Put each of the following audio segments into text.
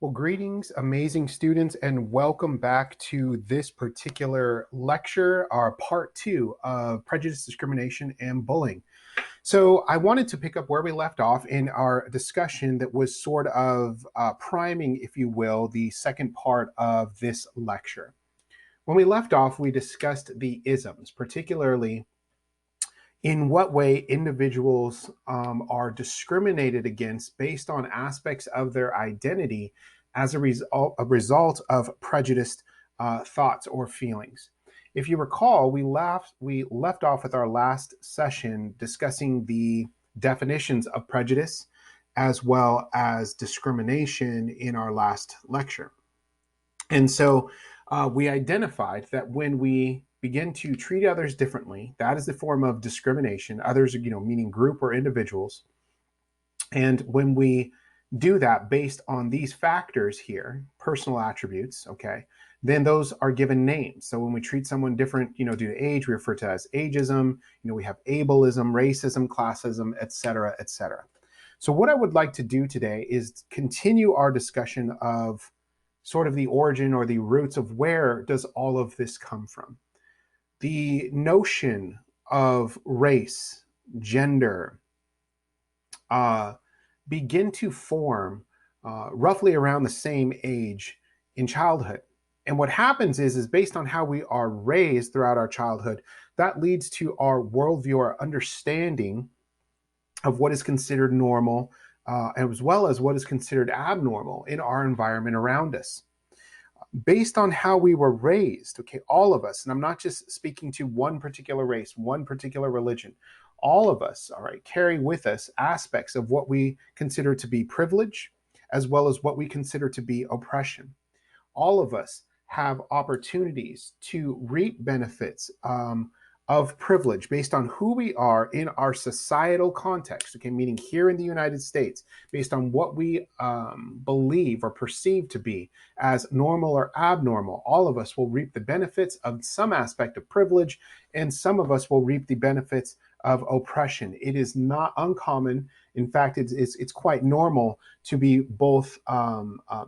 Well, greetings, amazing students, and welcome back to this particular lecture, our part two of Prejudice, Discrimination, and Bullying. So I wanted to pick up where we left off in our discussion that was sort of priming, if you will, the second part of this lecture. When we left off, we discussed the isms, particularly in what way individuals are discriminated against based on aspects of their identity as a result of prejudiced thoughts or feelings. If you recall, we left off with our last session discussing the definitions of prejudice as well as discrimination in our last lecture. And so we identified that when we begin to treat others differently, that is the form of discrimination. Others, meaning group or individuals. And when we do that based on these factors here, personal attributes, okay, then those are given names. So when we treat someone different, due to age, we refer to as ageism. We have ableism, racism, classism, et cetera, et cetera. So what I would like to do today is continue our discussion of sort of the origin or the roots of where does all of this come from. The notion of race, gender, begin to form roughly around the same age in childhood. And what happens is based on how we are raised throughout our childhood, that leads to our worldview, our understanding of what is considered normal, as well as what is considered abnormal in our environment around us. Based on how we were raised, okay, all of us, and I'm not just speaking to one particular race, one particular religion, all of us, all right, carry with us aspects of what we consider to be privilege, as well as what we consider to be oppression. All of us have opportunities to reap benefits of privilege based on who we are in our societal context, okay, meaning here in the United States, based on what we believe or perceive to be as normal or abnormal. All of us will reap the benefits of some aspect of privilege, and some of us will reap the benefits of oppression. It is not uncommon. In fact, it's quite normal to be both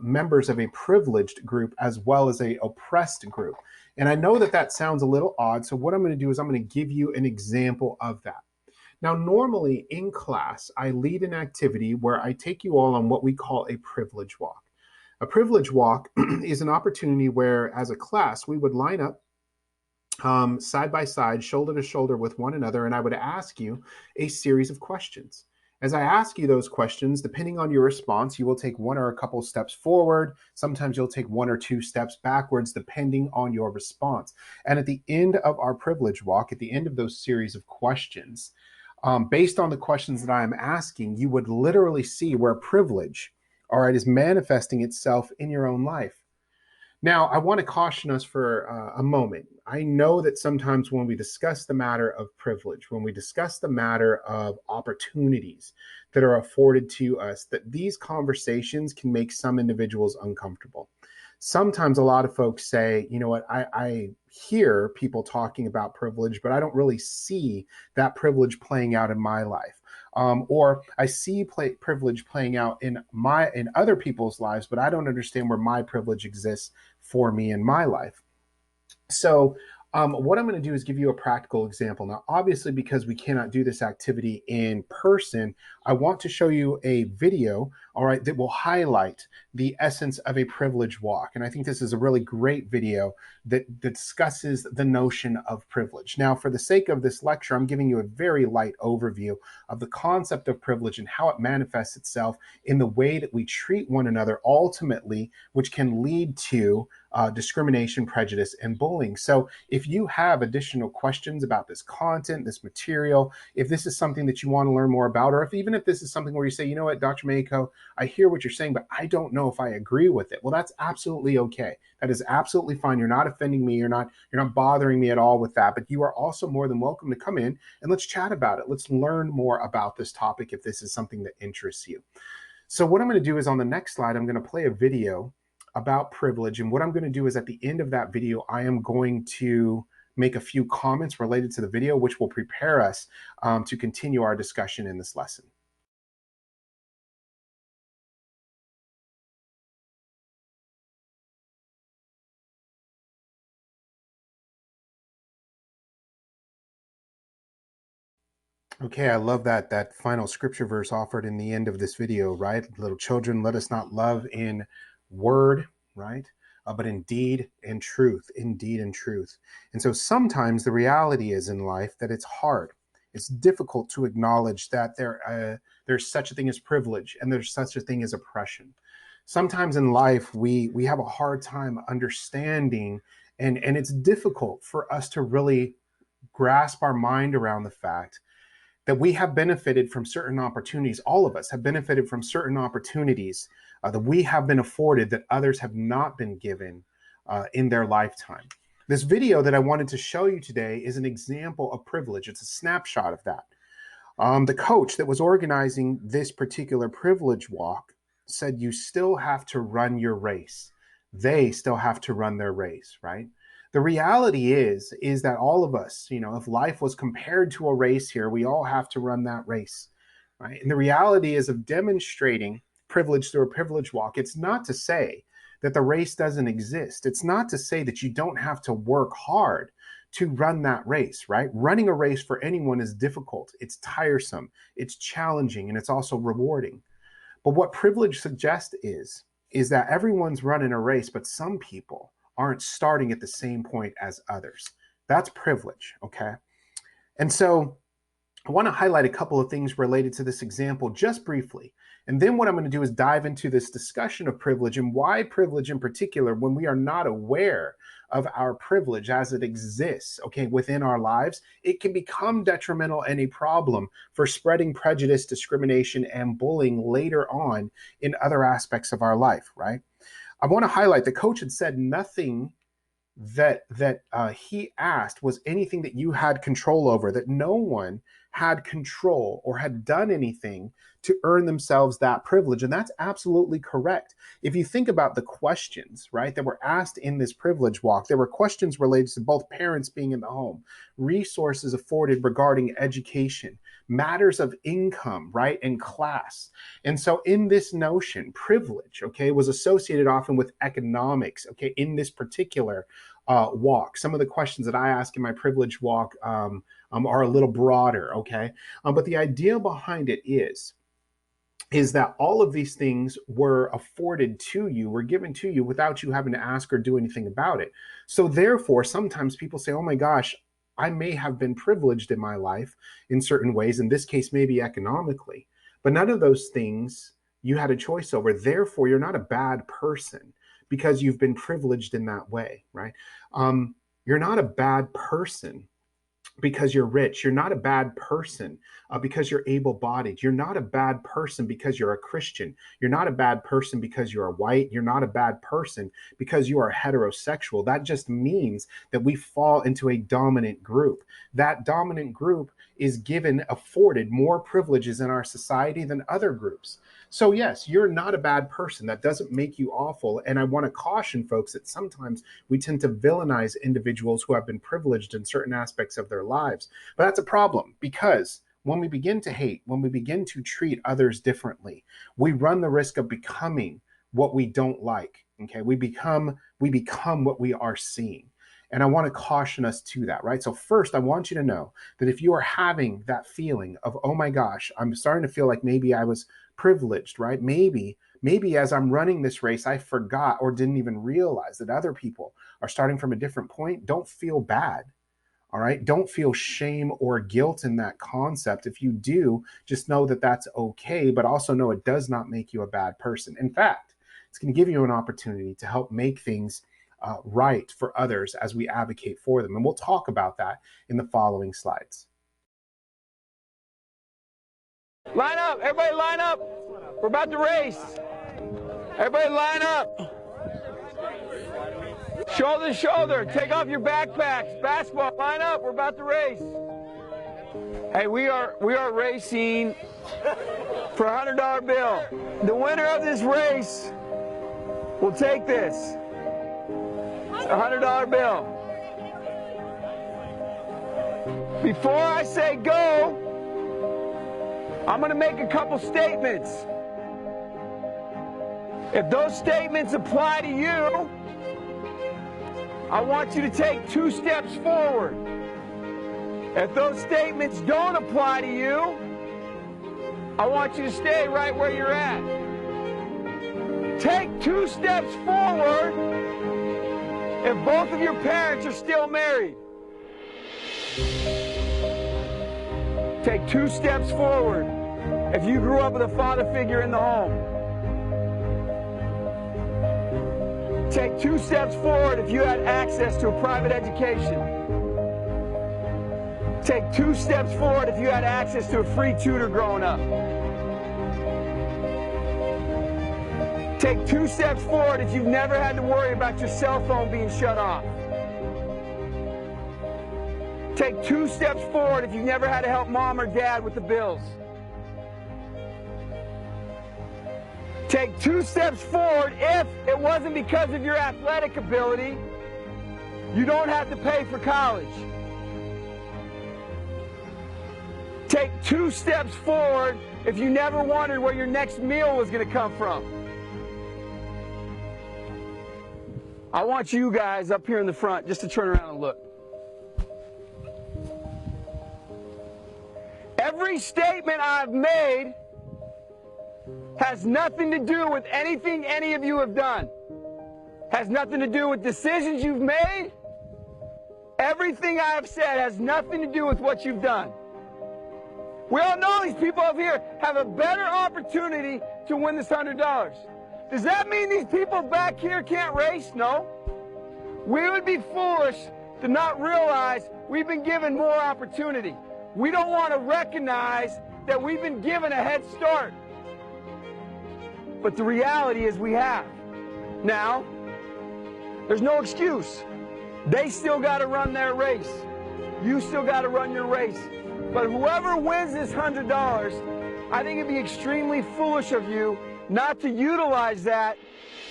members of a privileged group as well as a oppressed group. And I know that that sounds a little odd. So what I'm going to do is I'm going to give you an example of that. Now, normally in class, I lead an activity where I take you all on what we call a privilege walk. A privilege walk is an opportunity where, as a class, we would line up side by side, shoulder to shoulder with one another, and I would ask you a series of questions. As I ask you those questions, depending on your response, you will take one or a couple steps forward. Sometimes you'll take one or two steps backwards, depending on your response. And at the end of our privilege walk, at the end of those series of questions, based on the questions that I am asking, you would literally see where privilege, all right, is manifesting itself in your own life. Now, I want to caution us for a moment. I know that sometimes when we discuss the matter of privilege, when we discuss the matter of opportunities that are afforded to us, that these conversations can make some individuals uncomfortable. Sometimes a lot of folks say, you know what, I hear people talking about privilege, but I don't really see that privilege playing out in my life. Or I see privilege playing out in other people's lives, but I don't understand where my privilege exists for me in my life. So what I'm going to do is give you a practical example. Now, obviously, because we cannot do this activity in person, I want to show you a video, all right, that will highlight the essence of a privilege walk. And I think this is a really great video that discusses the notion of privilege. Now, for the sake of this lecture, I'm giving you a very light overview of the concept of privilege and how it manifests itself in the way that we treat one another ultimately, which can lead to discrimination, prejudice, and bullying. So if you have additional questions about this content, this material, if this is something that you want to learn more about, or even if this is something where you say, you know what, Dr. Mako, I hear what you're saying, but I don't know if I agree with it. Well, that's absolutely okay. That is absolutely fine. You're not offending me. You're not bothering me at all with that. But you are also more than welcome to come in and let's chat about it. Let's learn more about this topic if this is something that interests you. So what I'm going to do is on the next slide, I'm going to play a video about privilege. And what I'm going to do is at the end of that video, I am going to make a few comments related to the video, which will prepare us to continue our discussion in this lesson. Okay, I love that final scripture verse offered in the end of this video, right? Little children, let us not love in word, right? But in deed and truth, in deed and truth. And so sometimes the reality is in life that it's hard. It's difficult to acknowledge that there's such a thing as privilege and there's such a thing as oppression. Sometimes in life we have a hard time understanding, and it's difficult for us to really grasp our mind around the fact that we have benefited from certain opportunities. All of us have benefited from certain opportunities that we have been afforded that others have not been given in their lifetime. This video that I wanted to show you today is an example of privilege. It's a snapshot of that. The coach that was organizing this particular privilege walk said, you still have to run your race. They still have to run their race, right? The reality is that all of us, if life was compared to a race here, we all have to run that race, right? And the reality is of demonstrating privilege through a privilege walk. It's not to say that the race doesn't exist. It's not to say that you don't have to work hard to run that race, right? Running a race for anyone is difficult. It's tiresome, it's challenging, and it's also rewarding. But what privilege suggests is that everyone's running a race, but some people aren't starting at the same point as others. That's privilege, okay? And so I want to highlight a couple of things related to this example just briefly. And then what I'm going to do is dive into this discussion of privilege and why privilege in particular, when we are not aware of our privilege as it exists, okay, within our lives, it can become detrimental and a problem for spreading prejudice, discrimination, and bullying later on in other aspects of our life, right? I want to highlight the coach had said nothing that he asked was anything that you had control over, that no one had control or had done anything to earn themselves that privilege. And that's absolutely correct. If you think about the questions, right, that were asked in this privilege walk, there were questions related to both parents being in the home, resources afforded regarding education, matters of income, right, and class. And so in this notion, privilege, okay, was associated often with economics, okay, in this particular walk. Some of the questions that I ask in my privilege walk are a little broader, okay? But the idea behind it is that all of these things were afforded to you, were given to you without you having to ask or do anything about it. So therefore, sometimes people say, oh my gosh, I may have been privileged in my life in certain ways, in this case, maybe economically, but none of those things you had a choice over. Therefore, you're not a bad person because you've been privileged in that way, right? You're not a bad person because you're rich. You're not a bad person because you're able-bodied. You're not a bad person because you're a Christian. You're not a bad person because you're white. You're not a bad person because you are heterosexual. That just means that we fall into a dominant group. That dominant group is afforded more privileges in our society than other groups. So yes, you're not a bad person. That doesn't make you awful. And I want to caution folks that sometimes we tend to villainize individuals who have been privileged in certain aspects of their lives. But that's a problem, because when we begin to hate, when we begin to treat others differently, we run the risk of becoming what we don't like. Okay, we become what we are seeing. And I want to caution us to that, right? So first, I want you to know that if you are having that feeling of, oh my gosh, I'm starting to feel like maybe I was privileged, right? Maybe as I'm running this race, I forgot or didn't even realize that other people are starting from a different point. Don't feel bad. All right. Don't feel shame or guilt in that concept. If you do, just know that that's okay, but also know it does not make you a bad person. In fact, it's going to give you an opportunity to help make things right for others as we advocate for them. And we'll talk about that in the following slides. Line up, everybody line up. We're about to race. Everybody line up. Shoulder to shoulder, take off your backpacks. Basketball, line up, we're about to race. Hey, we are racing for a $100 bill. The winner of this race will take this, a $100 bill. Before I say go, I'm going to make a couple statements. If those statements apply to you, I want you to take 2 steps forward. If those statements don't apply to you, I want you to stay right where you're at. Take 2 steps forward if both of your parents are still married. Take 2 steps forward if you grew up with a father figure in the home. Take 2 steps forward if you had access to a private education. Take 2 steps forward if you had access to a free tutor growing up. Take 2 steps forward if you've never had to worry about your cell phone being shut off. Take 2 steps forward if you've never had to help mom or dad with the bills. Take 2 steps forward if it wasn't because of your athletic ability, you don't have to pay for college. Take 2 steps forward if you never wondered where your next meal was going to come from. I want you guys up here in the front just to turn around and look. Every statement I've made has nothing to do with anything any of you have done. Has nothing to do with decisions you've made. Everything I have said has nothing to do with what you've done. We all know these people up here have a better opportunity to win this $100. Does that mean these people back here can't race? No. We would be foolish to not realize we've been given more opportunity. We don't want to recognize that we've been given a head start. But the reality is we have. Now, there's no excuse. They still got to run their race. You still got to run your race. But whoever wins this $100, I think it'd be extremely foolish of you not to utilize that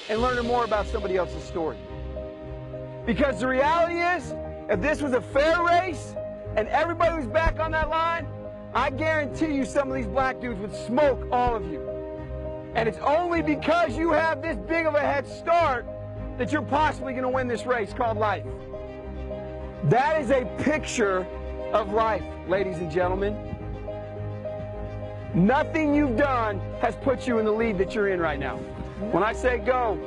and learn more about somebody else's story. Because the reality is, if this was a fair race and everybody was back on that line, I guarantee you some of these black dudes would smoke all of you. And it's only because you have this big of a head start that you're possibly going to win this race called life. That is a picture of life, ladies and gentlemen. Nothing you've done has put you in the lead that you're in right now. When I say go,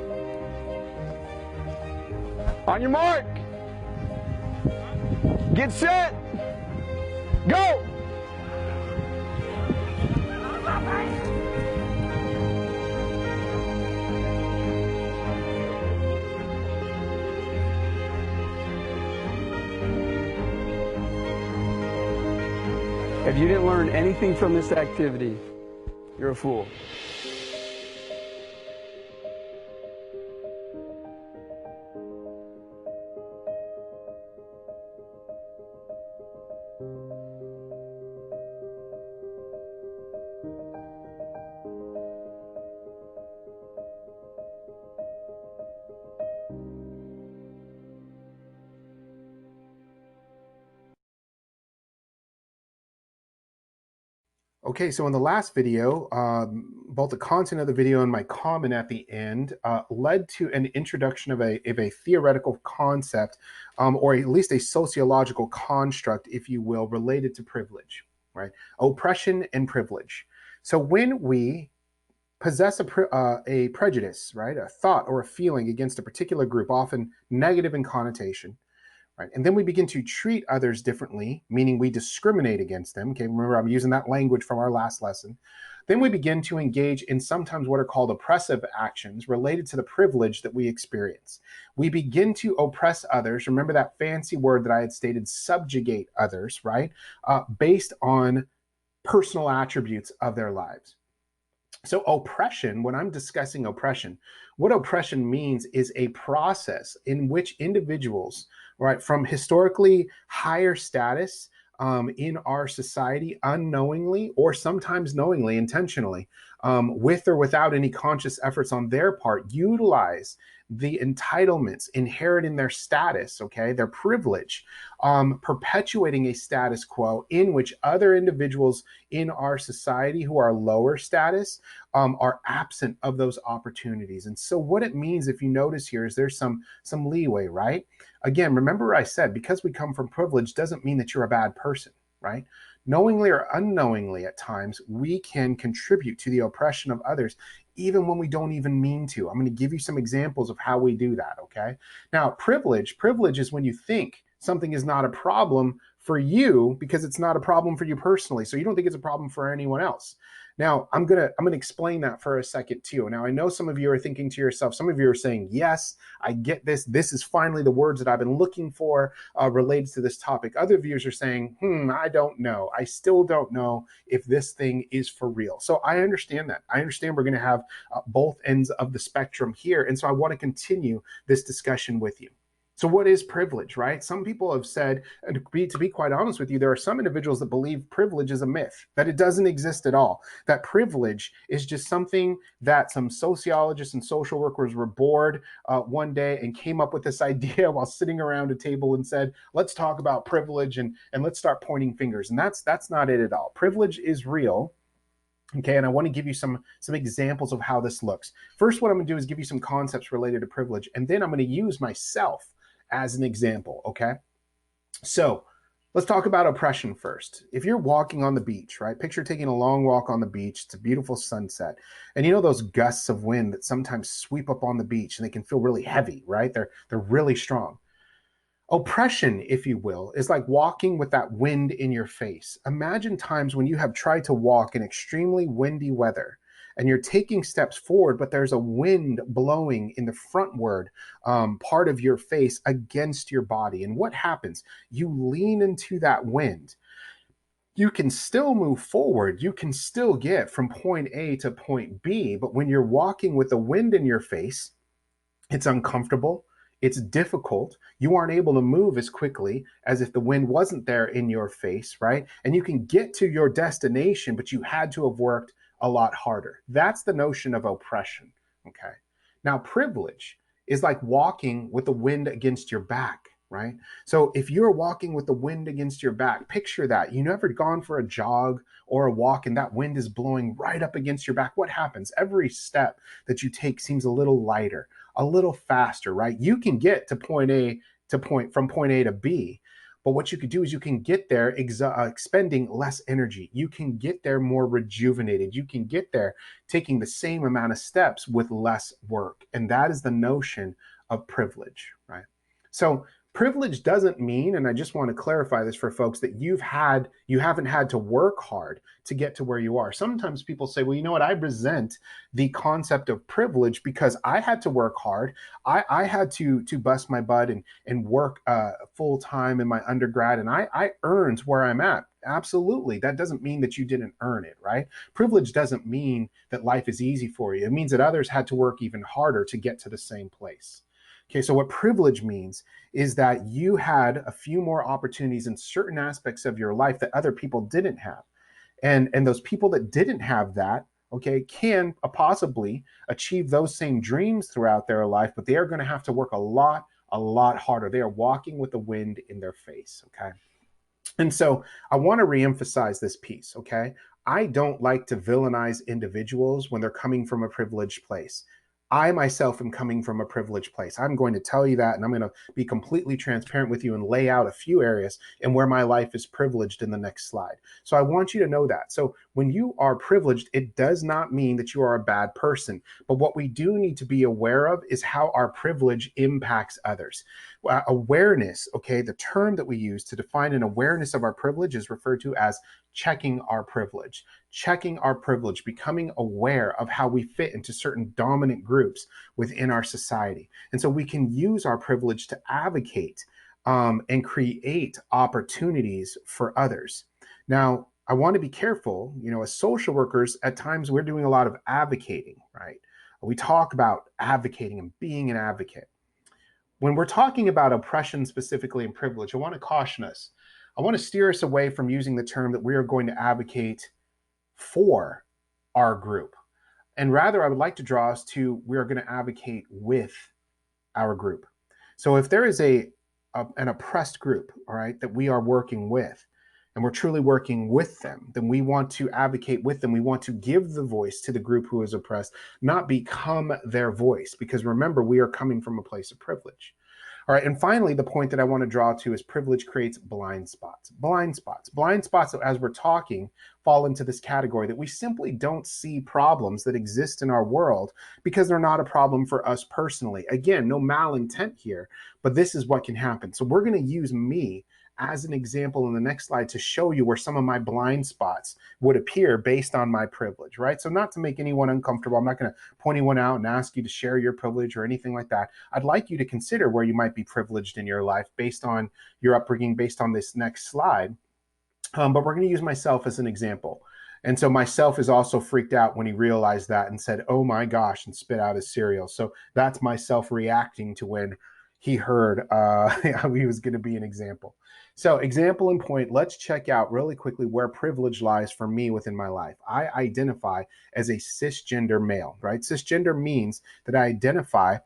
on your mark, get set, go! If you didn't learn anything from this activity, you're a fool. Okay, so in the last video, both the content of the video and my comment at the end led to an introduction of a theoretical concept, or at least a sociological construct, if you will, related to privilege, right? Oppression and privilege. So when we possess a prejudice, right, a thought or a feeling against a particular group, often negative in connotation, right? And then we begin to treat others differently, meaning we discriminate against them. Okay, remember I'm using that language from our last lesson. Then we begin to engage in sometimes what are called oppressive actions related to the privilege that we experience. We begin to oppress others. Remember that fancy word that I had stated, subjugate others, right? Based on personal attributes of their lives. So oppression, when I'm discussing oppression, what oppression means is a process in which individuals, right, from historically higher status in our society, unknowingly or sometimes knowingly, intentionally, with or without any conscious efforts on their part, utilize the entitlements inherent in their status, okay, their privilege, perpetuating a status quo in which other individuals in our society who are lower status are absent of those opportunities. And so what it means, if you notice here, is there's some leeway, right? Again, remember I said, because we come from privilege doesn't mean that you're a bad person, right? Knowingly or unknowingly at times, we can contribute to the oppression of others, even when we don't even mean to. I'm going to give you some examples of how we do that, okay? Now, privilege is when you think something is not a problem for you because it's not a problem for you personally. So you don't think it's a problem for anyone else. Now, I'm gonna explain that for a second too. Now, I know some of you are thinking to yourself, some of you are saying, yes, I get this. This is finally the words that I've been looking for related to this topic. Other viewers are saying, I don't know. I still don't know if this thing is for real. So I understand that. I understand we're gonna have both ends of the spectrum here. And so I wanna continue this discussion with you. So what is privilege, right? Some people have said, and to be quite honest with you, there are some individuals that believe privilege is a myth, that it doesn't exist at all, that privilege is just something that some sociologists and social workers were bored one day and came up with this idea while sitting around a table and said, let's talk about privilege and let's start pointing fingers. And that's not it at all. Privilege is real. Okay, and I want to give you some examples of how this looks. First, what I'm going to do is give you some concepts related to privilege, and then I'm going to use myself as an example, okay? So let's talk about oppression first. If you're walking on the beach, right? Picture taking a long walk on the beach. It's a beautiful sunset. And you know those gusts of wind that sometimes sweep up on the beach and they can feel really heavy, right? They're really strong. Oppression, if you will, is like walking with that wind in your face. Imagine times when you have tried to walk in extremely windy weather and you're taking steps forward, but there's a wind blowing in the frontward part of your face against your body. And what happens? You lean into that wind. You can still move forward. You can still get from point A to point B. But when you're walking with the wind in your face, it's uncomfortable. It's difficult. You aren't able to move as quickly as if the wind wasn't there in your face, right? And you can get to your destination, but you had to have worked a lot harder. That's the notion of oppression, okay? Now, privilege is like walking with the wind against your back, right? So if you're walking with the wind against your back, picture that. You never gone for a jog or a walk and that wind is blowing right up against your back. What happens? Every step that you take seems a little lighter, a little faster, right? You can get to point A to from point A to B, but what you could do is you can get there expending less energy. You can get there more rejuvenated. You can get there taking the same amount of steps with less work. And that is the notion of privilege, right? So privilege doesn't mean, and I just want to clarify this for folks, that you haven't had to work hard to get to where you are. Sometimes people say, well, you know what, I resent the concept of privilege because I had to work hard. I had to bust my butt and work full time in my undergrad, and I earned where I'm at. Absolutely. That doesn't mean that you didn't earn it, right? Privilege doesn't mean that life is easy for you. It means that others had to work even harder to get to the same place. Okay, so what privilege means is that you had a few more opportunities in certain aspects of your life that other people didn't have. And those people that didn't have that, okay, can possibly achieve those same dreams throughout their life, but they are going to have to work a lot harder. They are walking with the wind in their face, okay? And so I want to reemphasize this piece, okay? I don't like to villainize individuals when they're coming from a privileged place. I myself am coming from a privileged place. I'm going to tell you that, and I'm going to be completely transparent with you and lay out a few areas and where my life is privileged in the next slide. So I want you to know that. So when you are privileged, it does not mean that you are a bad person. But what we do need to be aware of is how our privilege impacts others. Awareness, okay, the term that we use to define an awareness of our privilege is referred to as checking our privilege. Checking our privilege, becoming aware of how we fit into certain dominant groups within our society. And so we can use our privilege to advocate and create opportunities for others. Now, I want to be careful, you know, as social workers, at times we're doing a lot of advocating, right? We talk about advocating and being an advocate. When we're talking about oppression specifically and privilege, I want to caution us. I want to steer us away from using the term that we are going to advocate for our group. And rather, I would like to draw us to, we are going to advocate with our group. So if there is an oppressed group, all right, that we are working with, and we're truly working with them, then we want to advocate with them. We want to give the voice to the group who is oppressed, not become their voice. Because remember, we are coming from a place of privilege. All right, and finally, the point that I want to draw to is privilege creates blind spots. Blind spots. Blind spots, as we're talking, fall into this category that we simply don't see problems that exist in our world because they're not a problem for us personally. Again, no malintent here, but this is what can happen. So we're going to use me as an example in the next slide to show you where some of my blind spots would appear based on my privilege, right? So not to make anyone uncomfortable, I'm not going to point anyone out and ask you to share your privilege or anything like that. I'd like you to consider where you might be privileged in your life based on your upbringing, based on this next slide. But we're going to use myself as an example. And so myself is also freaked out when he realized that and said, oh my gosh, and spit out his cereal. So that's myself reacting to when he heard how he was going to be an example. So example and point, let's check out really quickly where privilege lies for me within my life. I identify as a cisgender male, right? Cisgender means that I identify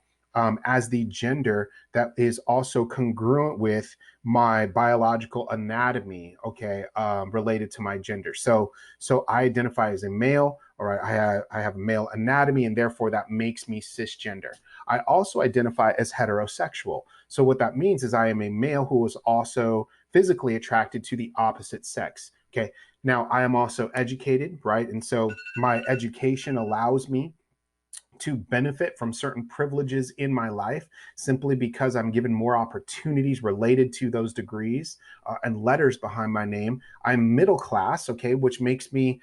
as the gender that is also congruent with my biological anatomy, okay, related to my gender. So I identify as a male, all right, I have a male anatomy, and therefore that makes me cisgender. I also identify as heterosexual. So what that means is I am a male who is also physically attracted to the opposite sex, okay? Now, I am also educated, right? And so my education allows me to benefit from certain privileges in my life simply because I'm given more opportunities related to those degrees and letters behind my name. I'm middle class, okay, which makes me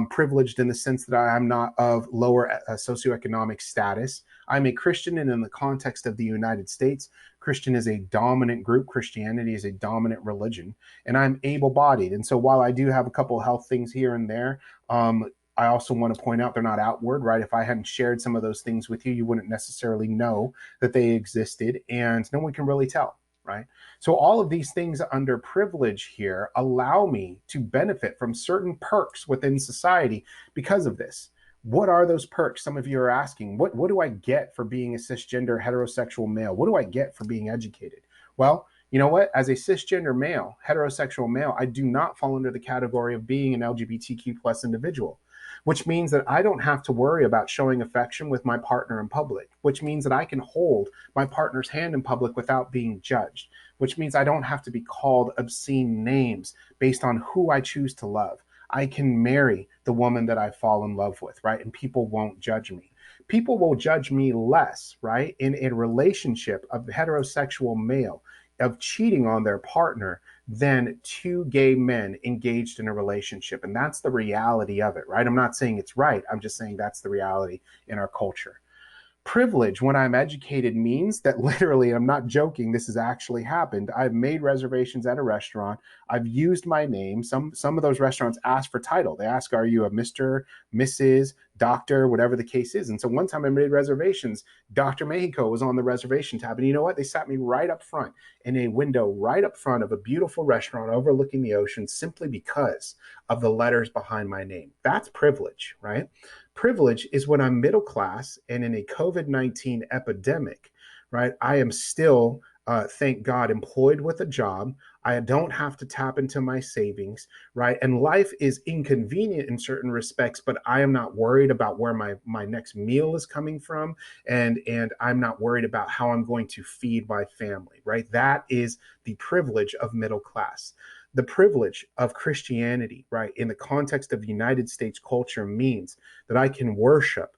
privileged in the sense that I am not of lower socioeconomic status. I'm a Christian, and in the context of the United States, Christian is a dominant group. Christianity is a dominant religion, and I'm able-bodied. And so while I do have a couple of health things here and there, I also want to point out they're not outward, right? If I hadn't shared some of those things with you, you wouldn't necessarily know that they existed, and no one can really tell, right? So all of these things under privilege here allow me to benefit from certain perks within society because of this. What are those perks? Some of you are asking, what do I get for being a cisgender heterosexual male? What do I get for being educated? Well, you know what? As a cisgender male, heterosexual male, I do not fall under the category of being an LGBTQ plus individual, which means that I don't have to worry about showing affection with my partner in public, which means that I can hold my partner's hand in public without being judged, which means I don't have to be called obscene names based on who I choose to love. I can marry the woman that I fall in love with, right? And people won't judge me. People will judge me less, right? In a relationship of heterosexual male, of cheating on their partner than two gay men engaged in a relationship. And that's the reality of it, right? I'm not saying it's right. I'm just saying that's the reality in our culture. Privilege, when I'm educated, means that literally, I'm not joking, this has actually happened. I've made reservations at a restaurant. I've used my name. Some of those restaurants ask for title. They ask, are you a Mr., Mrs., Doctor, whatever the case is. And so one time I made reservations. Dr. Mexico was on the reservation tab. And you know what? They sat me right up front in a window right up front of a beautiful restaurant overlooking the ocean simply because of the letters behind my name. That's privilege, right? Privilege is when I'm middle class and in a COVID-19 epidemic, right? I am still, thank God, employed with a job. I don't have to tap into my savings, right? And life is inconvenient in certain respects, but I am not worried about where my next meal is coming from. And I'm not worried about how I'm going to feed my family, right? That is the privilege of middle class. The privilege of Christianity, right, in the context of United States culture means that I can worship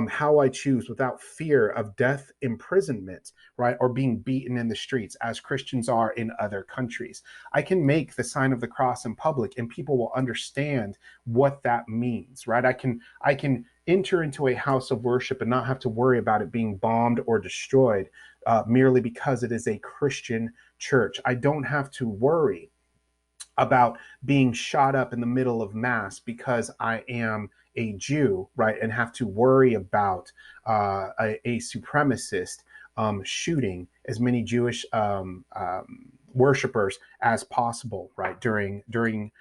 how I choose without fear of death, imprisonment, right, or being beaten in the streets as Christians are in other countries. I can make the sign of the cross in public and people will understand what that means, right? I can enter into a house of worship and not have to worry about it being bombed or destroyed merely because it is a Christian church. I don't have to worry about being shot up in the middle of mass because I am a Jew, right, and have to worry about a supremacist shooting as many Jewish worshipers as possible, right, during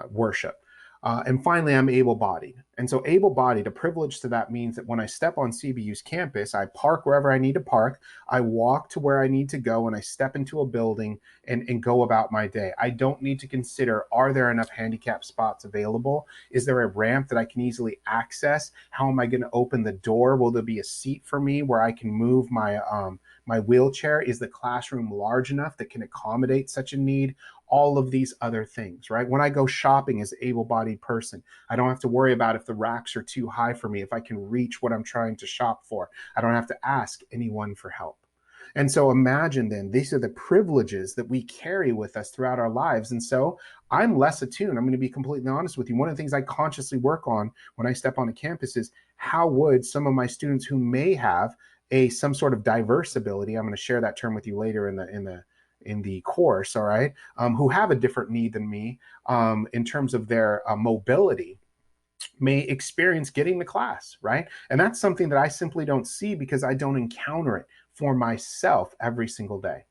worship. And finally, I'm able-bodied. And so able-bodied, a privilege to that means that when I step on CBU's campus, I park wherever I need to park, I walk to where I need to go, and I step into a building and go about my day. I don't need to consider, are there enough handicap spots available? Is there a ramp that I can easily access? How am I going to open the door? Will there be a seat for me where I can move my wheelchair? Is the classroom large enough that can accommodate such a need? All of these other things, right? When I go shopping as an able-bodied person, I don't have to worry about if the racks are too high for me, if I can reach what I'm trying to shop for. I don't have to ask anyone for help. And so imagine then, these are the privileges that we carry with us throughout our lives. And so I'm less attuned. I'm going to be completely honest with you. One of the things I consciously work on when I step on a campus is how would some of my students who may have some sort of diverse ability, I'm going to share that term with you later in the course, all right, who have a different need than me in terms of their mobility, may experience getting to class, right? And that's something that I simply don't see because I don't encounter it for myself every single day.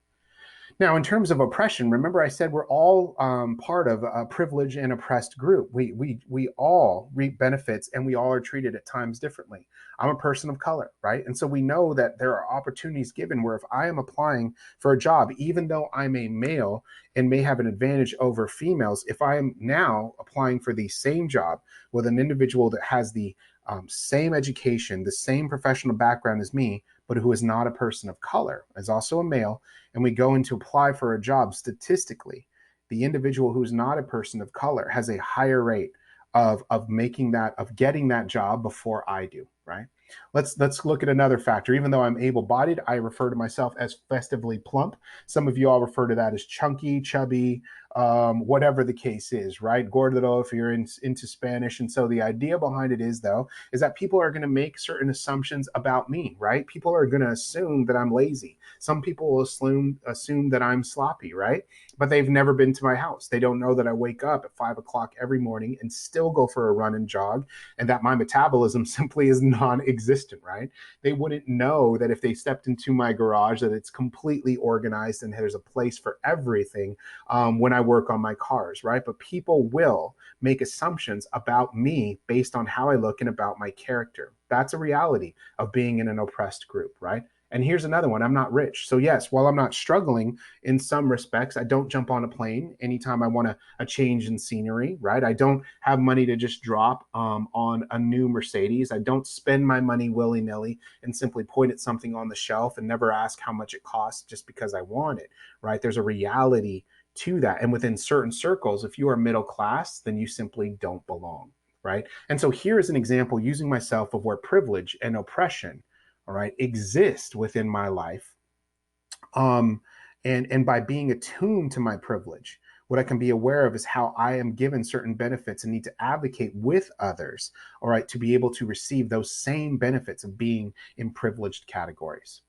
Now, in terms of oppression, remember I said we're all part of a privileged and oppressed group. We all reap benefits, and we all are treated at times differently. I'm a person of color, right? And so we know that there are opportunities given where if I am applying for a job, even though I'm a male and may have an advantage over females, if I am now applying for the same job with an individual that has the same education, the same professional background as me, but who is not a person of color, is also a male, and we go in to apply for a job, statistically, the individual who's not a person of color has a higher rate of getting that job before I do, right? Let's look at another factor. Even though I'm able-bodied, I refer to myself as festively plump. Some of you all refer to that as chunky, chubby, whatever the case is, right? Gordo if you're into Spanish. And so the idea behind it is that people are going to make certain assumptions about me, right? People are going to assume that I'm lazy. Some people will assume that I'm sloppy, right? But they've never been to my house. They don't know that I wake up at 5 o'clock every morning and still go for a run and jog, and that my metabolism simply is non-existent, right? They wouldn't know that if they stepped into my garage that it's completely organized and there's a place for everything when I work on my cars, right? But people will make assumptions about me based on how I look and about my character. That's a reality of being in an oppressed group, right? And here's another one. I'm not rich. So yes, while I'm not struggling in some respects, I don't jump on a plane anytime I want a change in scenery, right? I don't have money to just drop on a new Mercedes. I don't spend my money willy-nilly and simply point at something on the shelf and never ask how much it costs just because I want it, right? There's a reality to that. And within certain circles, if you are middle class, then you simply don't belong, right? And so here is an example using myself of where privilege and oppression, all right, exist within my life. And by being attuned to my privilege, what I can be aware of is how I am given certain benefits and need to advocate with others, all right, to be able to receive those same benefits of being in privileged categories.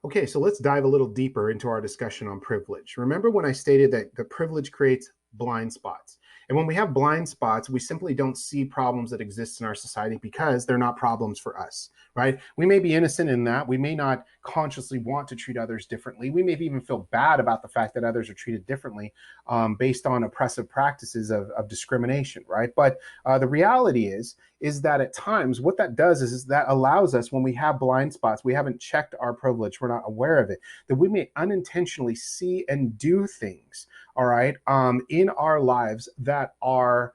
Okay, so let's dive a little deeper into our discussion on privilege. Remember when I stated that the privilege creates blind spots? And when we have blind spots, we simply don't see problems that exist in our society because they're not problems for us, right? We may be innocent in that. We may not consciously want to treat others differently. We may even feel bad about the fact that others are treated differently based on oppressive practices of discrimination, right? But the reality is that at times what that does is that allows us, when we have blind spots, we haven't checked our privilege, we're not aware of it, that we may unintentionally see and do things, all right, in our lives that are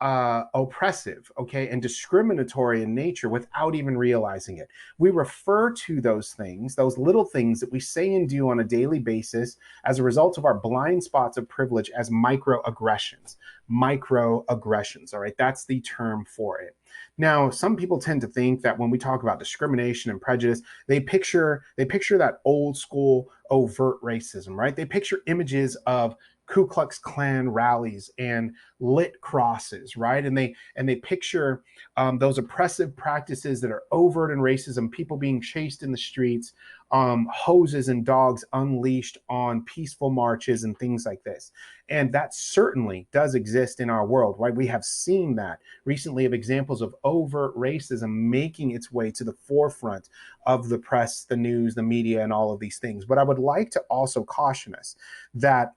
oppressive, okay, and discriminatory in nature without even realizing it. We refer to those things, those little things that we say and do on a daily basis as a result of our blind spots of privilege, as microaggressions. Microaggressions, all right, that's the term for it. Now, some people tend to think that when we talk about discrimination and prejudice, they picture that old school overt racism, right? They picture images of Ku Klux Klan rallies and lit crosses, right? And they picture those oppressive practices that are overt in racism, people being chased in the streets, hoses and dogs unleashed on peaceful marches and things like this. And that certainly does exist in our world, right? We have seen that recently of examples of overt racism making its way to the forefront of the press, the news, the media, and all of these things. But I would like to also caution us that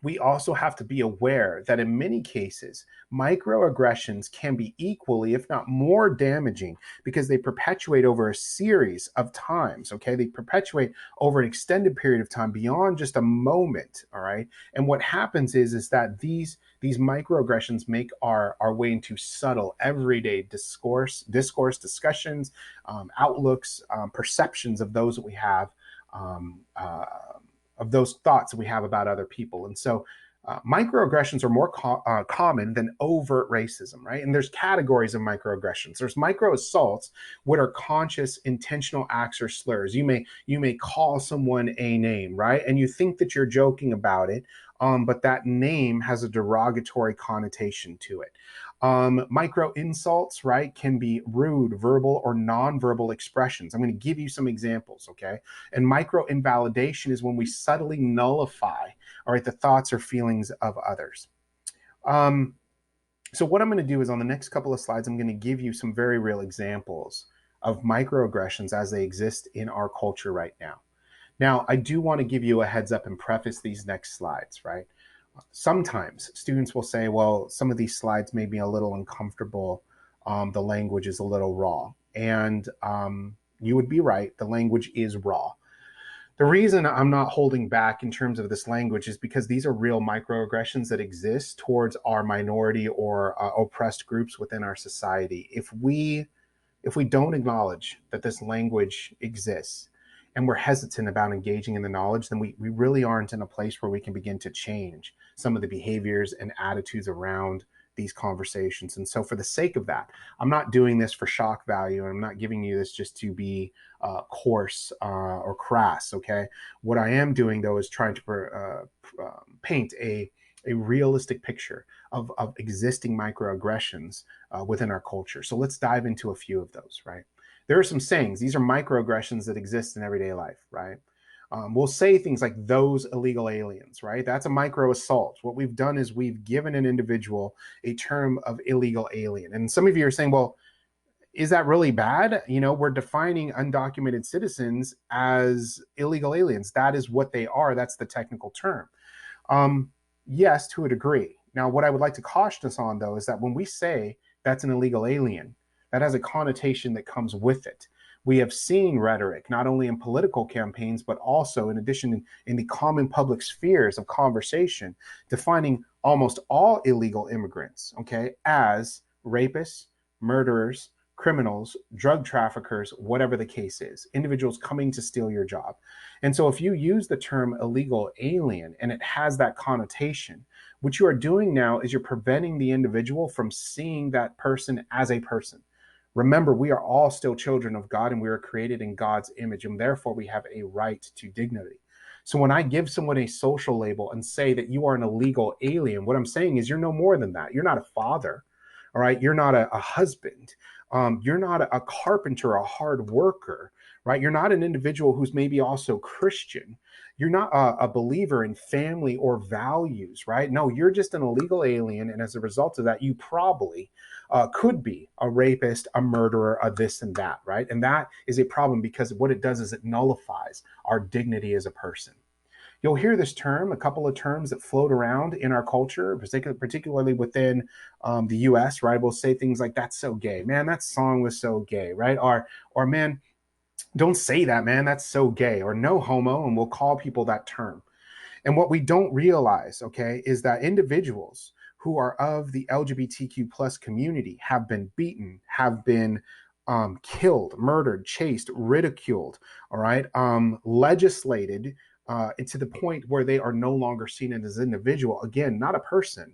we also have to be aware that in many cases, microaggressions can be equally, if not more damaging because they perpetuate over a series of times, okay? They perpetuate over an extended period of time beyond just a moment, all right? And what happens is that these microaggressions make our way into subtle, everyday discussions, outlooks, perceptions of those that we have, um, uh, of those thoughts that we have about other people. And so microaggressions are more common than overt racism, right? And there's categories of microaggressions. There's micro assaults, what are conscious, intentional acts or slurs. You may call someone a name, right? And you think that you're joking about it, but that name has a derogatory connotation to it. Micro insults, right, can be rude, verbal, or non-verbal expressions. I'm going to give you some examples, okay? And micro invalidation is when we subtly nullify, all right, the thoughts or feelings of others. So what I'm going to do is on the next couple of slides, I'm going to give you some very real examples of microaggressions as they exist in our culture right now. Now, I do want to give you a heads up and preface these next slides, right? Sometimes students will say, well, some of these slides may be a little uncomfortable. The language is a little raw. And you would be right. The language is raw. The reason I'm not holding back in terms of this language is because these are real microaggressions that exist towards our minority or oppressed groups within our society. If we don't acknowledge that this language exists and we're hesitant about engaging in the knowledge, then we really aren't in a place where we can begin to change some of the behaviors and attitudes around these conversations. And so for the sake of that, I'm not doing this for shock value, and I'm not giving you this just to be coarse or crass, okay? What I am doing, though, is trying to paint a realistic picture of existing microaggressions within our culture. So let's dive into a few of those, right? There are some sayings. These are microaggressions that exist in everyday life, right? We'll say things like those illegal aliens, right? That's a micro assault. What we've done is we've given an individual a term of illegal alien. And some of you are saying, well, is that really bad? You know, we're defining undocumented citizens as illegal aliens. That is what they are. That's the technical term. Yes, to a degree. Now, what I would like to caution us on, though, is that when we say that's an illegal alien, that has a connotation that comes with it. We have seen rhetoric, not only in political campaigns, but also, in addition, in the common public spheres of conversation, defining almost all illegal immigrants, okay, as rapists, murderers, criminals, drug traffickers, whatever the case is, individuals coming to steal your job. And so if you use the term illegal alien and it has that connotation, what you are doing now is you're preventing the individual from seeing that person as a person. Remember, we are all still children of God, and we are created in God's image, and therefore we have a right to dignity. So when I give someone a social label and say that you are an illegal alien, what I'm saying is you're no more than that. You're not a father, all right? You're not a husband. You're not a carpenter, a hard worker, right? You're not an individual who's maybe also Christian. You're not a believer in family or values, right? No, you're just an illegal alien. And as a result of that, you probably could be a rapist, a murderer, a this and that, right? And that is a problem because what it does is it nullifies our dignity as a person. You'll hear this term, a couple of terms that float around in our culture, particularly within the US, right? We'll say things like, that's so gay. Man, that song was so gay, right? Or man, don't say that, man, that's so gay. Or no homo, and we'll call people that term. And what we don't realize, okay, is that individuals who are of the LGBTQ plus community have been beaten, have been killed, murdered, chased, ridiculed, all right, legislated to the point where they are no longer seen as an individual. Again, not a person.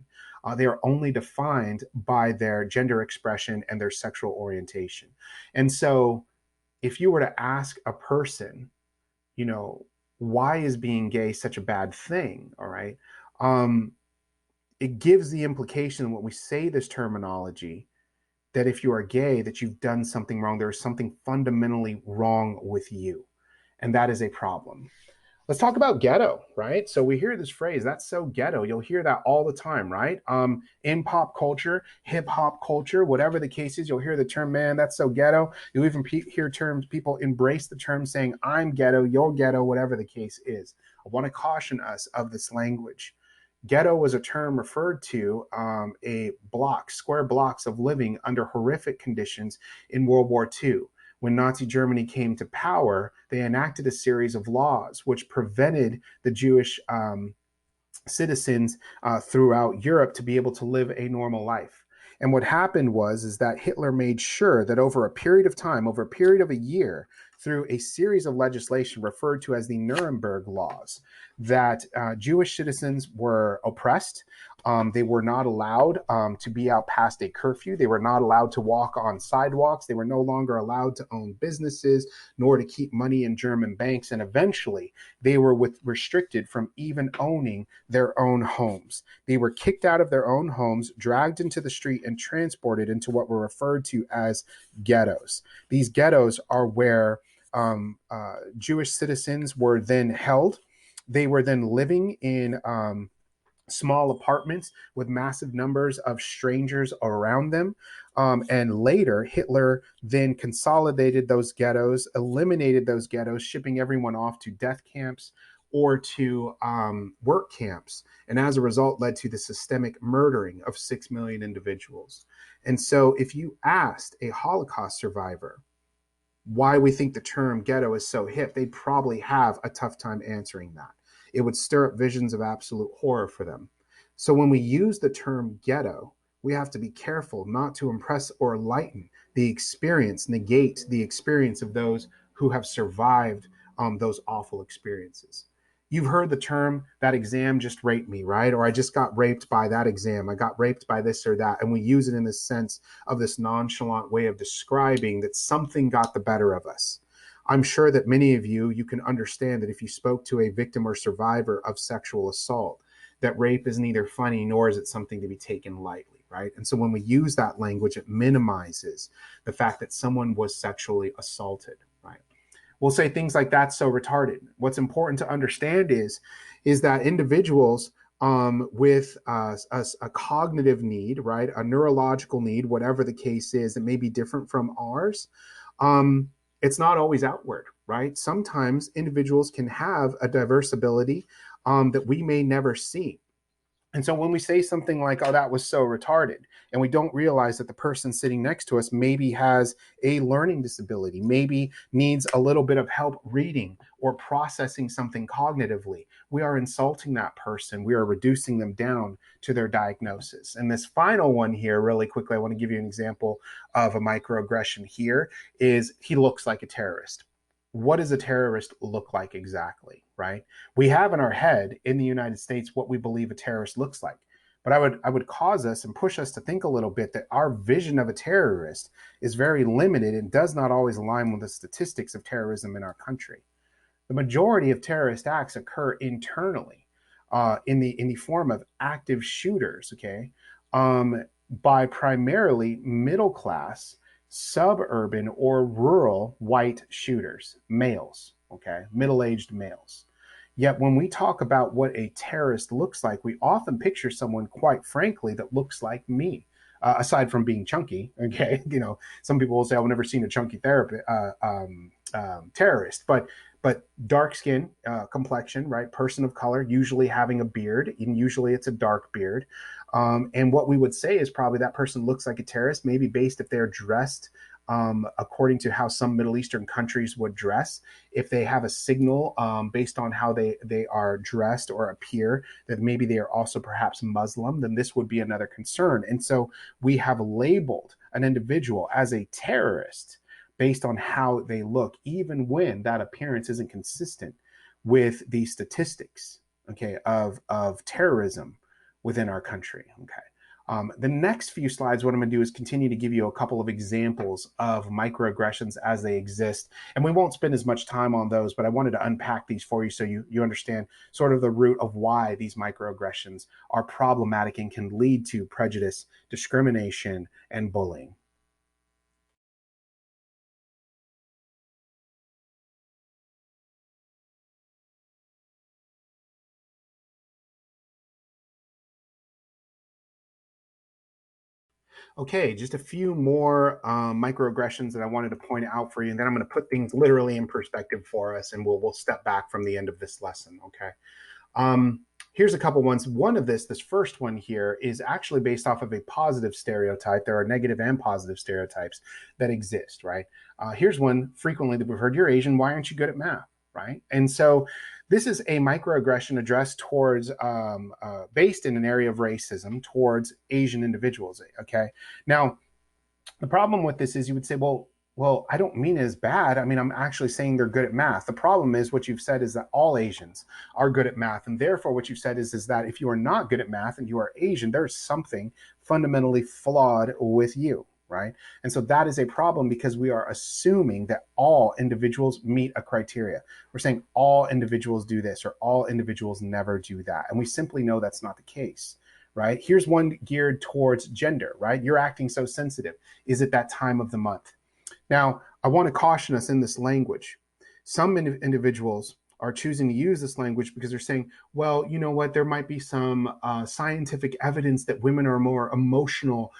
They are only defined by their gender expression and their sexual orientation. And so if you were to ask a person, you know, why is being gay such a bad thing? All right. um, it gives the implication when we say this terminology that if you are gay, that you've done something wrong. There is something fundamentally wrong with you, and that is a problem. Let's talk about ghetto, right? So we hear this phrase, that's so ghetto. You'll hear that all the time, right? In pop culture, hip hop culture, whatever the case is, you'll hear the term, man, that's so ghetto. You'll even hear terms, people embrace the term saying, I'm ghetto, you're ghetto, whatever the case is. I want to caution us of this language. Ghetto was a term referred to a block, square blocks of living under horrific conditions in World War II. When Nazi Germany came to power, they enacted a series of laws which prevented the Jewish citizens throughout Europe to be able to live a normal life. And what happened was is that Hitler made sure that over a period of time, over a period of a year, through a series of legislation referred to as the Nuremberg laws, that Jewish citizens were oppressed. They were not allowed to be out past a curfew. They were not allowed to walk on sidewalks. They were no longer allowed to own businesses, nor to keep money in German banks. And eventually, they were restricted from even owning their own homes. They were kicked out of their own homes, dragged into the street, and transported into what were referred to as ghettos. These ghettos are where Jewish citizens were then held. They were then living in small apartments with massive numbers of strangers around them. And later, Hitler then consolidated those ghettos, eliminated those ghettos, shipping everyone off to death camps or to work camps. And as a result, led to the systemic murdering of 6 million individuals. And so if you asked a Holocaust survivor why we think the term ghetto is so hip, they'd probably have a tough time answering that. It would stir up visions of absolute horror for them. So when we use the term ghetto, we have to be careful not to impress or lighten the experience, negate the experience of those who have survived those awful experiences. You've heard the term, that exam just raped me, right? Or I just got raped by that exam. I got raped by this or that. And we use it in this sense of this nonchalant way of describing that something got the better of us. I'm sure that many of you can understand that if you spoke to a victim or survivor of sexual assault, that rape is neither funny nor is it something to be taken lightly, right? And so when we use that language, it minimizes the fact that someone was sexually assaulted, right? We'll say things like that's so retarded. What's important to understand is that individuals with a cognitive need, right, a neurological need, whatever the case is, that may be different from ours, it's not always outward, right? Sometimes individuals can have a diverse ability that we may never see. And so when we say something like, oh, that was so retarded, and we don't realize that the person sitting next to us maybe has a learning disability, maybe needs a little bit of help reading or processing something cognitively, we are insulting that person. We are reducing them down to their diagnosis. And this final one here, really quickly, I want to give you an example of a microaggression here, is he looks like a terrorist. What does a terrorist look like exactly, right? We have in our head in the United States what we believe a terrorist looks like. But I would cause us and push us to think a little bit that our vision of a terrorist is very limited and does not always align with the statistics of terrorism in our country. The majority of terrorist acts occur internally in the form of active shooters, okay, by primarily middle class, suburban or rural white shooters, males, okay, middle-aged males. Yet when we talk about what a terrorist looks like, we often picture someone, quite frankly, that looks like me. Aside from being chunky, okay, some people will say I've never seen a chunky terrorist, but dark skin, complexion, right, person of color, usually having a beard, and usually it's a dark beard. And what we would say is probably that person looks like a terrorist, maybe based if they're dressed according to how some Middle Eastern countries would dress. If they have a signal based on how they are dressed or appear, that maybe they are also perhaps Muslim, then this would be another concern. And so we have labeled an individual as a terrorist based on how they look, even when that appearance isn't consistent with the statistics, okay, of terrorism within our country, okay. The next few slides, what I'm going to do is continue to give you a couple of examples of microaggressions as they exist. And we won't spend as much time on those, but I wanted to unpack these for you so you understand sort of the root of why these microaggressions are problematic and can lead to prejudice, discrimination, and bullying. Okay, just a few more microaggressions that I wanted to point out for you, and then I'm going to put things literally in perspective for us, and we'll step back from the end of this lesson. Okay, here's a couple ones. One of this first one here, is actually based off of a positive stereotype. There are negative and positive stereotypes that exist, right? Here's one frequently that we've heard: "You're Asian. Why aren't you good at math?" Right? And so this is a microaggression addressed towards, based in an area of racism towards Asian individuals. Okay. Now, the problem with this is you would say, well, I don't mean it as bad. I mean, I'm actually saying they're good at math. The problem is what you've said is that all Asians are good at math. And therefore, what you've said is that if you are not good at math and you are Asian, there's something fundamentally flawed with you, right? And so that is a problem because we are assuming that all individuals meet a criteria. We're saying all individuals do this or all individuals never do that. And we simply know that's not the case. Right? Here's one geared towards gender, right? You're acting so sensitive. Is it that time of the month? Now, I want to caution us in this language. Some individuals are choosing to use this language because they're saying, well, you know what, there might be some scientific evidence that women are more emotional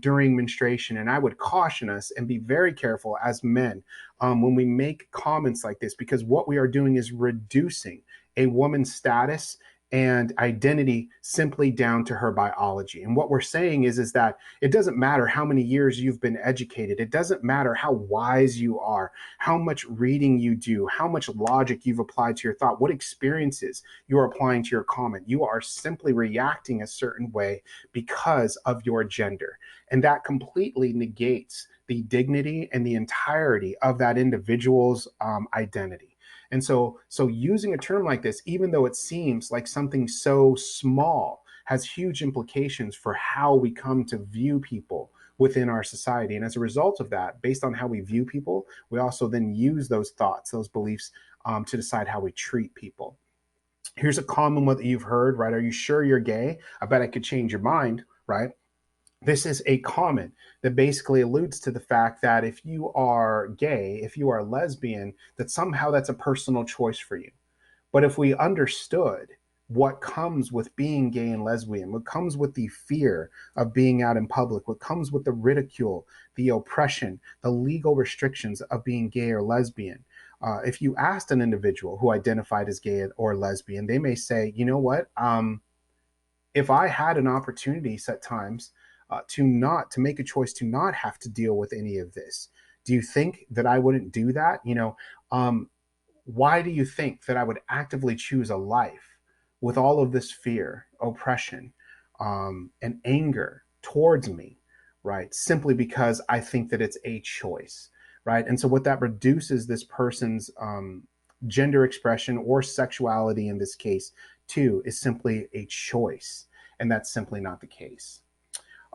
during menstruation. And I would caution us and be very careful as men when we make comments like this, because what we are doing is reducing a woman's status and identity simply down to her biology. And what we're saying is that it doesn't matter how many years you've been educated. It doesn't matter how wise you are, how much reading you do, how much logic you've applied to your thought, what experiences you are applying to your comment. You are simply reacting a certain way because of your gender. And that completely negates the dignity and the entirety of that individual's identity. And so using a term like this, even though it seems like something so small, has huge implications for how we come to view people within our society. And as a result of that, based on how we view people, we also then use those thoughts, those beliefs to decide how we treat people. Here's a common one that you've heard, right? Are you sure you're gay? I bet I could change your mind, right? This is a comment that basically alludes to the fact that if you are gay, if you are lesbian, that somehow that's a personal choice for you. But if we understood what comes with being gay and lesbian, what comes with the fear of being out in public, what comes with the ridicule, the oppression, the legal restrictions of being gay or lesbian, if you asked an individual who identified as gay or lesbian, they may say, you know what, if I had an opportunity at times to make a choice to not have to deal with any of this, do you think that I wouldn't do that? Why do you think that I would actively choose a life with all of this fear, oppression, and anger towards me, right? Simply because I think that it's a choice, right? And so what that reduces this person's gender expression or sexuality in this case to is simply a choice. And that's simply not the case.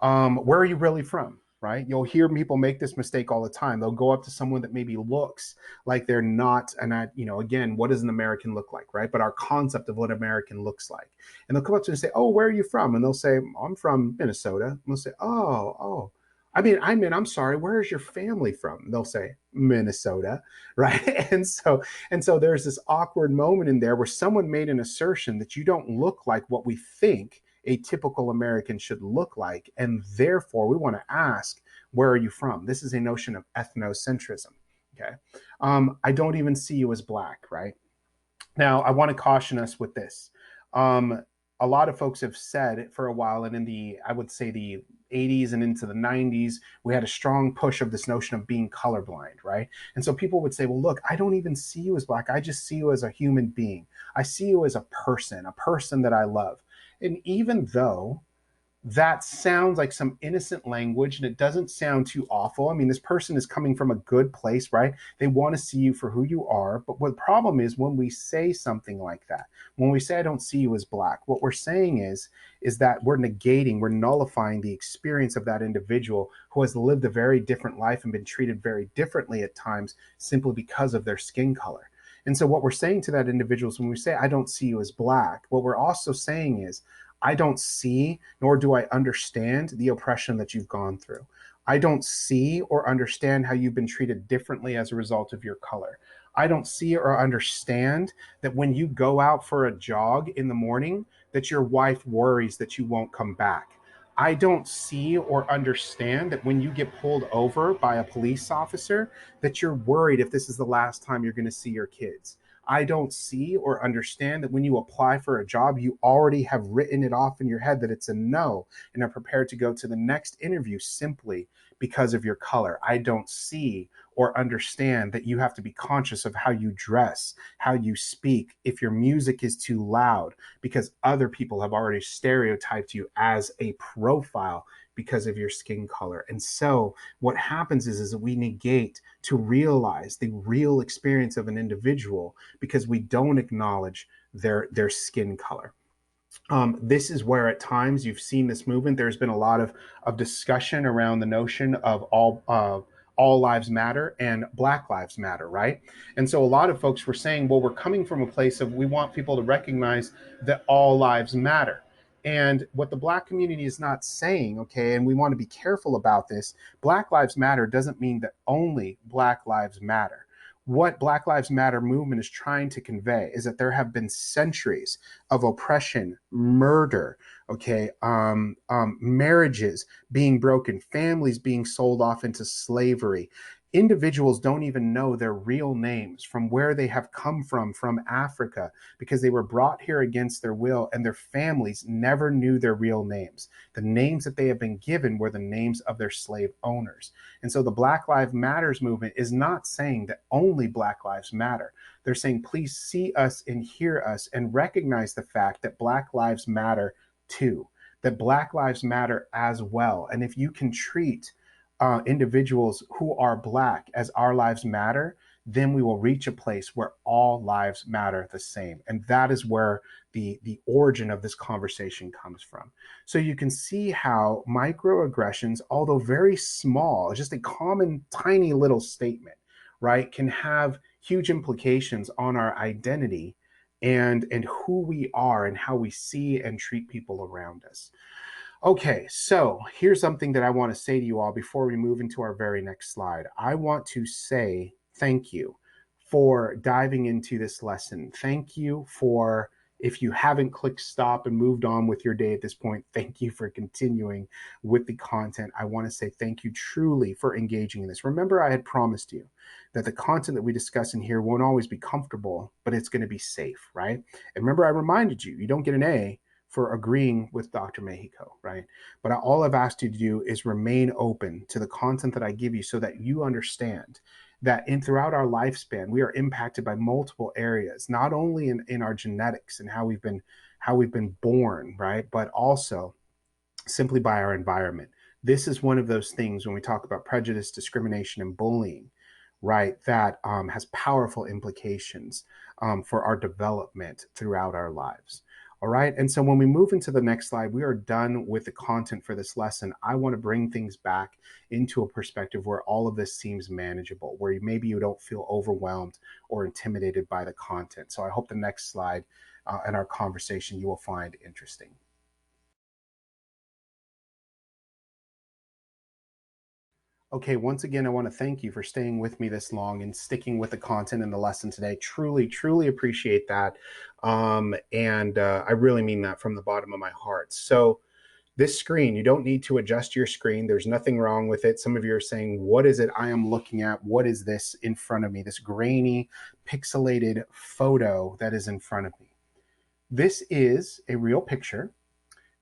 Where are you really from? Right? You'll hear people make this mistake all the time. They'll go up to someone that maybe looks like they're not, and again, what does an American look like, right? But our concept of what American looks like. And they'll come up to you and say, oh, where are you from? And they'll say, I'm from Minnesota. And they'll say, oh. I'm sorry, where is your family from? And they'll say, Minnesota, right? And so there's this awkward moment in there where someone made an assertion that you don't look like what we think a typical American should look like. And therefore, we want to ask, where are you from? This is a notion of ethnocentrism. Okay. I don't even see you as Black, right? Now, I want to caution us with this. A lot of folks have said for a while, and in I would say the 80s and into the 90s, we had a strong push of this notion of being colorblind, right? And so people would say, well, look, I don't even see you as Black. I just see you as a human being. I see you as a person that I love. And even though that sounds like some innocent language and it doesn't sound too awful. I mean, this person is coming from a good place, right? They want to see you for who you are. But what the problem is when we say something like that, when we say, I don't see you as black, what we're saying is that we're negating, we're nullifying the experience of that individual who has lived a very different life and been treated very differently at times simply because of their skin color. And so what we're saying to that individual is when we say, I don't see you as black, what we're also saying is, I don't see, nor do I understand the oppression that you've gone through. I don't see or understand how you've been treated differently as a result of your color. I don't see or understand that when you go out for a jog in the morning, that your wife worries that you won't come back. I don't see or understand that when you get pulled over by a police officer, that you're worried if this is the last time you're going to see your kids. I don't see or understand that when you apply for a job, you already have written it off in your head that it's a no and are prepared to go to the next interview simply because of your color. I don't see or understand that you have to be conscious of how you dress, how you speak, if your music is too loud, because other people have already stereotyped you as a profile because of your skin color. And so what happens is that we negate to realize the real experience of an individual because we don't acknowledge their skin color. This is where at times you've seen this movement. There's been a lot of discussion around the notion of all lives matter and Black lives matter, right? And so a lot of folks were saying, well, we're coming from a place of we want people to recognize that all lives matter. And what the Black community is not saying, okay, and we want to be careful about this, Black Lives Matter doesn't mean that only Black lives matter. What Black Lives Matter movement is trying to convey is that there have been centuries of oppression, murder, okay, marriages being broken, families being sold off into slavery. Individuals don't even know their real names, from where they have come from Africa, because they were brought here against their will, and their families never knew their real names. The names that they have been given were the names of their slave owners. And so the Black Lives Matters movement is not saying that only Black lives matter. They're saying, please see us and hear us and recognize the fact that Black lives matter too, that Black lives matter as well. And if you can treat individuals who are Black as our lives matter, then we will reach a place where all lives matter the same. And that is where the origin of this conversation comes from. So you can see how microaggressions, although very small, just a common tiny little statement, right, can have huge implications on our identity and who we are and how we see and treat people around us. Okay, so here's something that I want to say to you all before we move into our very next slide. I want to say thank you for diving into this lesson. Thank you for, if you haven't clicked stop and moved on with your day at this point, thank you for continuing with the content. I want to say thank you truly for engaging in this. Remember, I had promised you that the content that we discuss in here won't always be comfortable, but it's going to be safe, right? And remember, I reminded you, you don't get an A for agreeing with Dr. Mexico, right? But all I've asked you to do is remain open to the content that I give you so that you understand that throughout our lifespan, we are impacted by multiple areas, not only in our genetics and how we've been born, right? But also simply by our environment. This is one of those things when we talk about prejudice, discrimination, and bullying, right? That has powerful implications for our development throughout our lives. All right. And so when we move into the next slide, we are done with the content for this lesson. I want to bring things back into a perspective where all of this seems manageable, where maybe you don't feel overwhelmed or intimidated by the content. So I hope the next slide and our conversation you will find interesting. Okay, once again, I want to thank you for staying with me this long and sticking with the content and the lesson today. Truly, truly appreciate that. I really mean that from the bottom of my heart. So this screen, you don't need to adjust your screen. There's nothing wrong with it. Some of you are saying, what is it I am looking at? What is this in front of me? This grainy, pixelated photo that is in front of me. This is a real picture.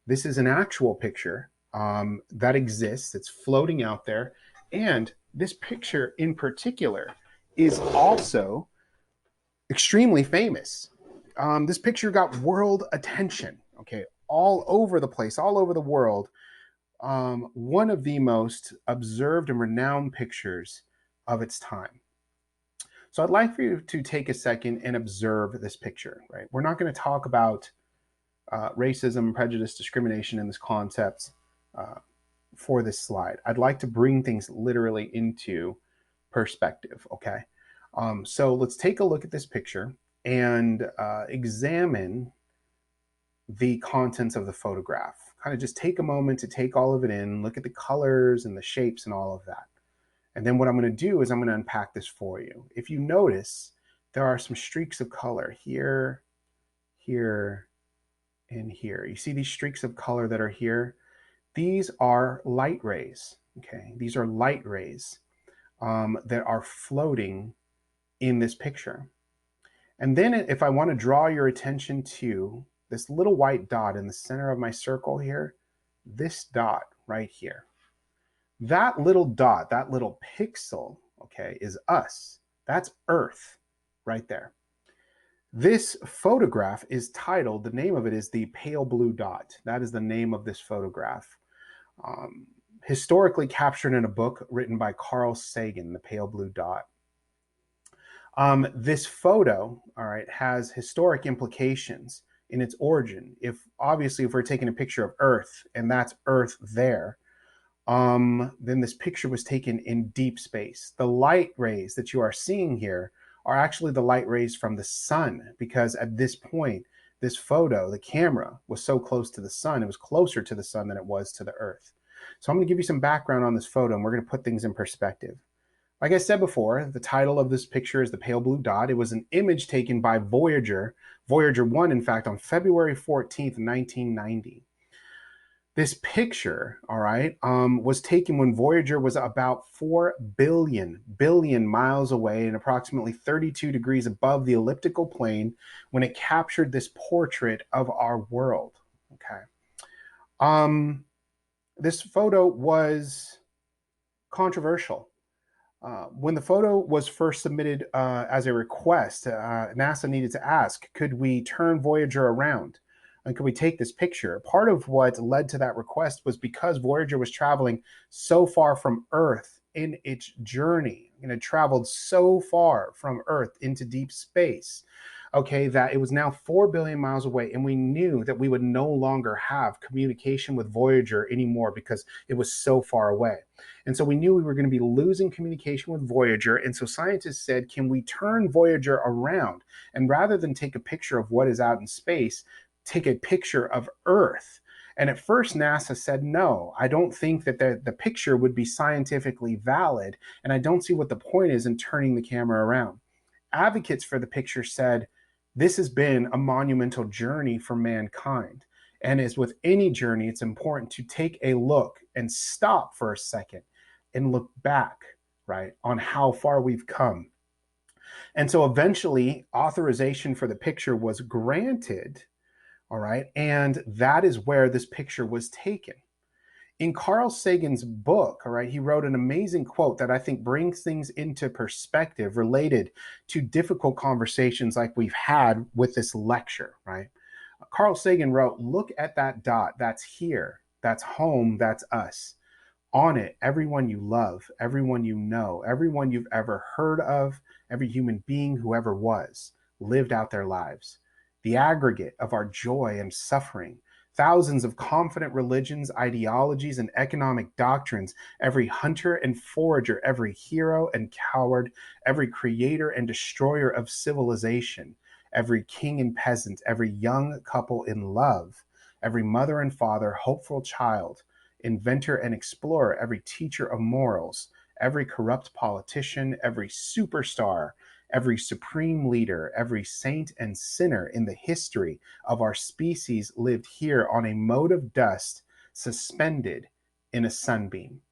This is an actual picture that exists. It's floating out there. And this picture in particular is also extremely famous. This picture got world attention. Okay, all over the place, all over the world, one of the most observed and renowned pictures of its time. So I'd like for you to take a second and observe this picture, right? We're not going to talk about racism, prejudice, discrimination in this concept for this slide. I'd like to bring things literally into perspective, okay? So let's take a look at this picture and examine the contents of the photograph. Kind of just take a moment to take all of it in, look at the colors and the shapes and all of that. And then what I'm going to do is I'm going to unpack this for you. If you notice, there are some streaks of color here, here, and here. You see these streaks of color that are here? These are light rays, okay? These are light rays that are floating in this picture. And then if I want to draw your attention to this little white dot in the center of my circle here, this dot right here. That little dot, that little pixel, okay, is us. That's Earth right there. This photograph is titled, the name of it is the pale blue dot. That is the name of this photograph. Historically captured in a book written by Carl Sagan, The Pale Blue Dot. This photo, all right, has historic implications in its origin. Obviously, if we're taking a picture of Earth and that's Earth there, then this picture was taken in deep space. The light rays that you are seeing here are actually the light rays from the sun, because at this point, this photo, the camera, was so close to the sun, it was closer to the sun than it was to the Earth. So I'm going to give you some background on this photo, and we're going to put things in perspective. Like I said before, the title of this picture is The Pale Blue Dot. It was an image taken by Voyager 1, in fact, on February 14th, 1990. This picture, all right, was taken when Voyager was about 4 billion miles away and approximately 32 degrees above the elliptical plane when it captured this portrait of our world, okay? This photo was controversial. When the photo was first submitted as a request, NASA needed to ask, could we turn Voyager around? And could we take this picture? Part of what led to that request was because Voyager was traveling so far from Earth in its journey, and it traveled so far from Earth into deep space, okay, that it was now 4 billion miles away, and we knew that we would no longer have communication with Voyager anymore because it was so far away. And so we knew we were going to be losing communication with Voyager, and so scientists said, can we turn Voyager around? And rather than take a picture of what is out in space, take a picture of Earth. And at first NASA said, no, I don't think that the picture would be scientifically valid, and I don't see what the point is in turning the camera around. Advocates for the picture said, this has been a monumental journey for mankind. And as with any journey, it's important to take a look and stop for a second and look back, right, on how far we've come. And so eventually authorization for the picture was granted. All right, and that is where this picture was taken. In Carl Sagan's book, all right, he wrote an amazing quote that I think brings things into perspective related to difficult conversations like we've had with this lecture, right? Carl Sagan wrote, look at that dot, that's here, that's home, that's us. On it, everyone you love, everyone you know, everyone you've ever heard of, every human being who ever was, lived out their lives. The aggregate of our joy and suffering, thousands of confident religions, ideologies, and economic doctrines, every hunter and forager, every hero and coward, every creator and destroyer of civilization, every king and peasant, every young couple in love, every mother and father, hopeful child, inventor and explorer, every teacher of morals, every corrupt politician, every superstar, every supreme leader, every saint and sinner in the history of our species lived here on a mote of dust suspended in a sunbeam.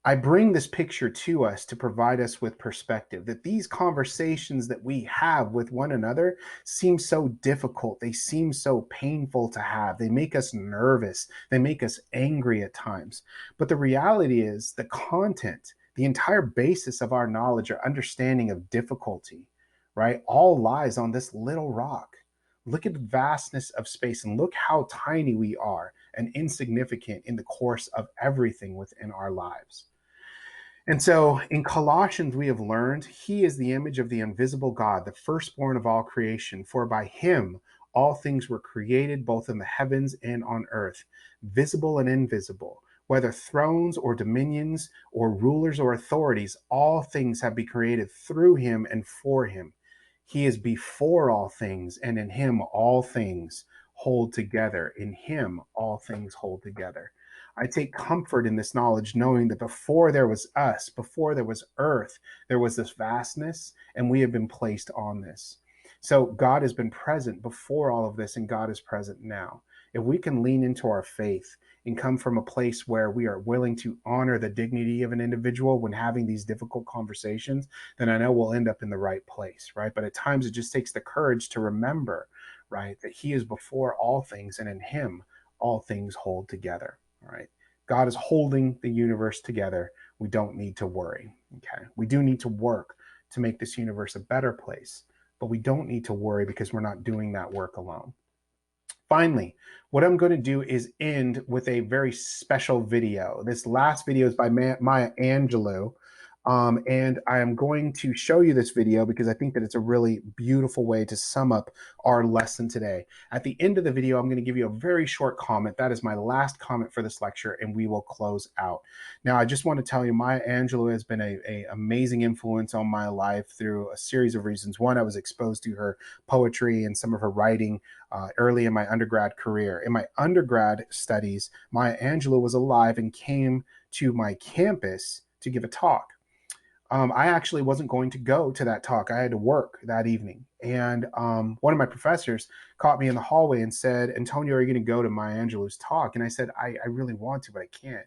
I bring this picture to us to provide us with perspective, that these conversations that we have with one another seem so difficult. They seem so painful to have. They make us nervous. They make us angry at times. But the reality is the content, the entire basis of our knowledge or understanding of difficulty, right, all lies on this little rock. Look at the vastness of space and look how tiny we are and insignificant in the course of everything within our lives. And so in Colossians, we have learned he is the image of the invisible God, the firstborn of all creation. For by him all things were created, both in the heavens and on earth, visible and invisible, whether thrones or dominions or rulers or authorities, all things have been created through him and for him. He is before all things, and in him all things hold together. In him all things hold together. I take comfort in this knowledge, knowing that before there was us, before there was earth, there was this vastness, and we have been placed on this. So God has been present before all of this, and God is present now. If we can lean into our faith and come from a place where we are willing to honor the dignity of an individual when having these difficult conversations, then I know we'll end up in the right place, right? But at times it just takes the courage to remember, right, that he is before all things, and in him all things hold together. All right. God is holding the universe together. We don't need to worry. Okay. We do need to work to make this universe a better place, but we don't need to worry because we're not doing that work alone. Finally, what I'm going to do is end with a very special video. This last video is by Maya Angelou. And I am going to show you this video because I think that it's a really beautiful way to sum up our lesson today. At the end of the video, I'm going to give you a very short comment. That is my last comment for this lecture, and we will close out. Now, I just want to tell you, Maya Angelou has been an amazing influence on my life through a series of reasons. One, I was exposed to her poetry and some of her writing early in my undergrad career. In my undergrad studies, Maya Angelou was alive and came to my campus to give a talk. I actually wasn't going to go to that talk. I had to work that evening. And one of my professors caught me in the hallway and said, Antonio, are you going to go to Maya Angelou's talk? And I said, I really want to, but I can't.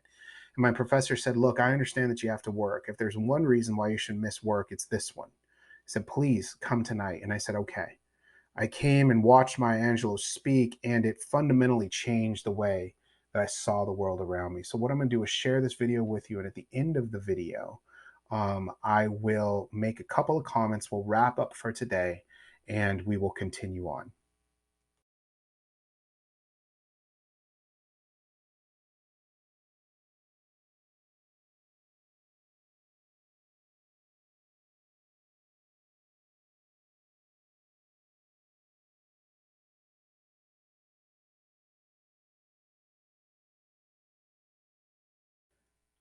And my professor said, look, I understand that you have to work. If there's one reason why you should miss work, it's this one. He said, please come tonight. And I said, okay. I came and watched Maya Angelou speak, and it fundamentally changed the way that I saw the world around me. So what I'm going to do is share this video with you. And at the end of the video, I will make a couple of comments. We'll wrap up for today, and we will continue on.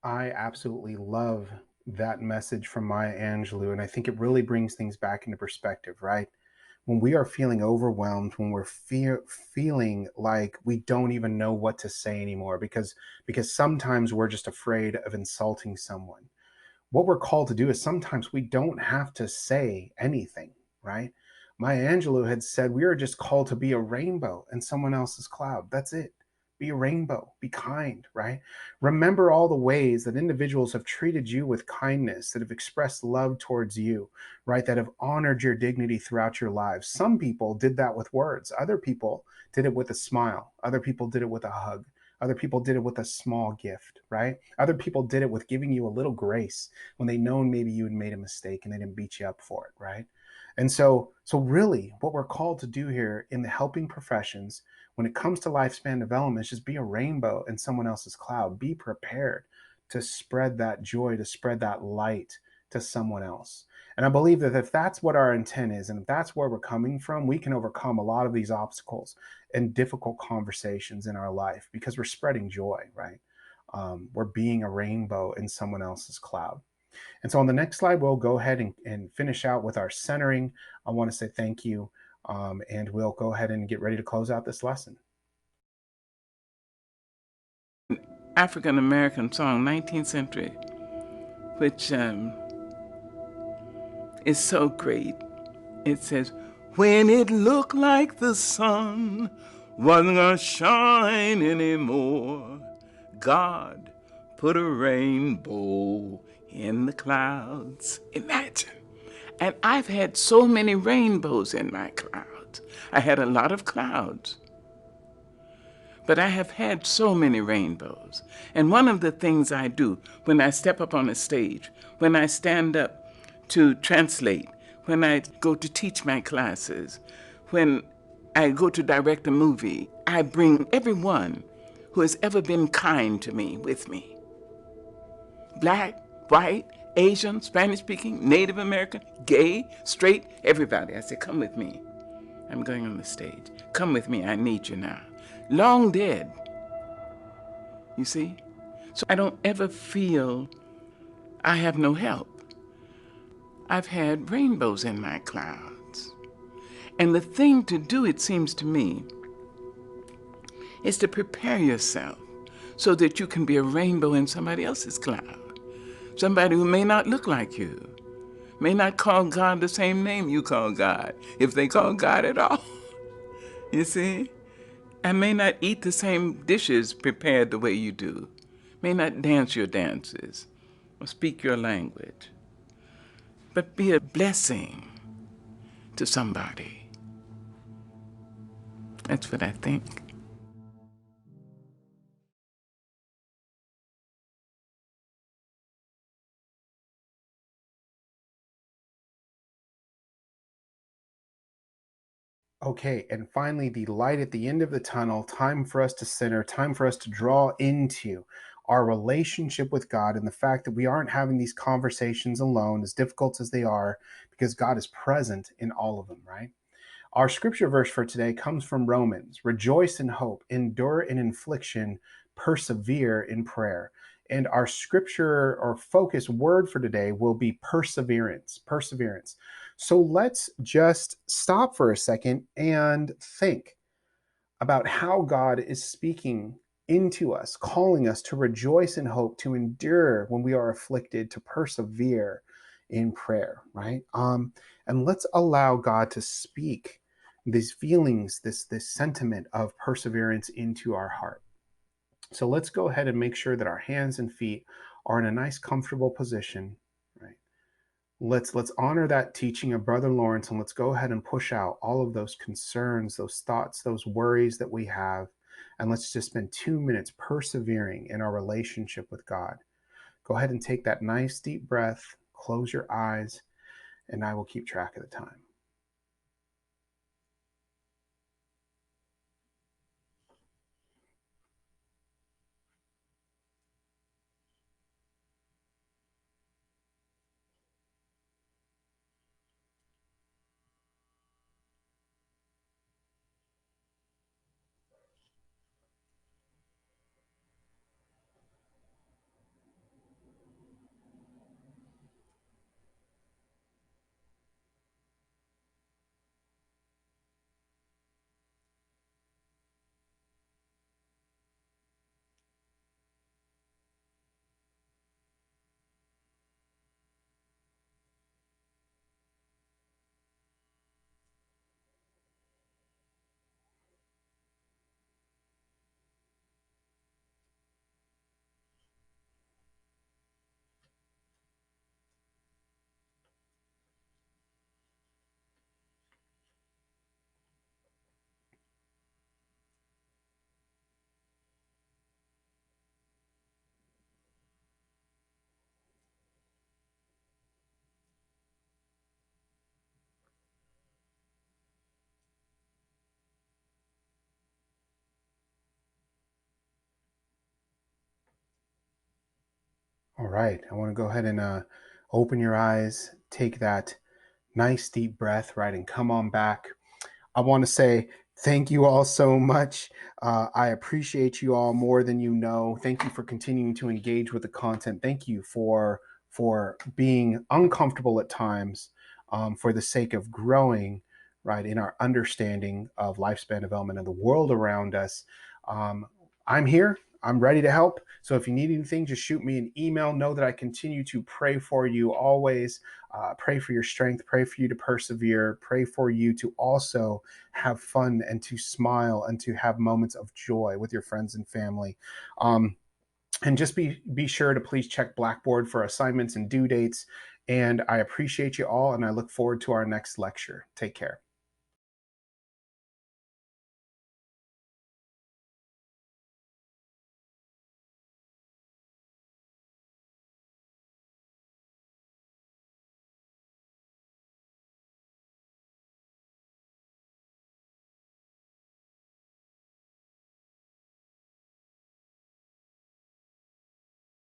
I absolutely love that message from Maya Angelou, and I think it really brings things back into perspective, right? When we are feeling overwhelmed, when we're feeling like we don't even know what to say anymore because sometimes we're just afraid of insulting someone. What we're called to do is sometimes we don't have to say anything, right? Maya Angelou had said we are just called to be a rainbow in someone else's cloud. That's it. Be a rainbow, be kind, right? Remember all the ways that individuals have treated you with kindness, that have expressed love towards you, right? That have honored your dignity throughout your lives. Some people did that with words. Other people did it with a smile. Other people did it with a hug. Other people did it with a small gift, right? Other people did it with giving you a little grace when they known maybe you had made a mistake and they didn't beat you up for it, right? And so really what we're called to do here in the helping professions when it comes to lifespan development is just be a rainbow in someone else's cloud. Be prepared to spread that joy, to spread that light to someone else. And I believe that if that's what our intent is, and if that's where we're coming from, we can overcome a lot of these obstacles and difficult conversations in our life because we're spreading joy, right? We're being a rainbow in someone else's cloud. And so on the next slide, we'll go ahead and finish out with our centering. I want to say thank you, and we'll go ahead and get ready to close out this lesson. African-American song, 19th century, which is so great. It says, when it looked like the sun wasn't gonna shine anymore, God put a rainbow in the clouds. Imagine. And I've had so many rainbows in my clouds. I had a lot of clouds. But I have had so many rainbows. And one of the things I do when I step up on a stage, when I stand up to translate, when I go to teach my classes, when I go to direct a movie. I bring everyone who has ever been kind to me with me. Black, white, Asian, Spanish-speaking, Native American, gay, straight, everybody. I say, come with me. I'm going on the stage. Come with me, I need you now. Long dead, you see? So I don't ever feel I have no help. I've had rainbows in my clouds. And the thing to do, it seems to me, is to prepare yourself so that you can be a rainbow in somebody else's cloud. Somebody who may not look like you, may not call God the same name you call God, if they call God at all, you see? And may not eat the same dishes prepared the way you do, may not dance your dances or speak your language, but be a blessing to somebody. That's what I think. Okay, and finally, the light at the end of the tunnel, time for us to center, time for us to draw into our relationship with God and the fact that we aren't having these conversations alone, as difficult as they are, because God is present in all of them, right? Our scripture verse for today comes from Romans. Rejoice in hope, endure in affliction, persevere in prayer. And our scripture or focus word for today will be perseverance. Perseverance. So let's just stop for a second and think about how God is speaking into us, calling us to rejoice in hope, to endure when we are afflicted, to persevere in prayer, right? And let's allow God to speak these feelings, this sentiment of perseverance into our heart. So let's go ahead and make sure that our hands and feet are in a nice, comfortable position, right? Let's honor that teaching of Brother Lawrence, and let's go ahead and push out all of those concerns, those thoughts, those worries that we have, and let's just spend 2 minutes persevering in our relationship with God. Go ahead and take that nice deep breath, close your eyes, and I will keep track of the time. All right, I want to go ahead and open your eyes, take that nice deep breath, right, and come on back. I want to say thank you all so much. I appreciate you all more than you know. Thank you for continuing to engage with the content. Thank you for being uncomfortable at times for the sake of growing, right, in our understanding of lifespan development and the world around us. I'm here. I'm ready to help. So if you need anything, just shoot me an email. Know that I continue to pray for you always. Pray for your strength. Pray for you to persevere. Pray for you to also have fun and to smile and to have moments of joy with your friends and family. And just be sure to please check Blackboard for assignments and due dates. And I appreciate you all, and I look forward to our next lecture. Take care.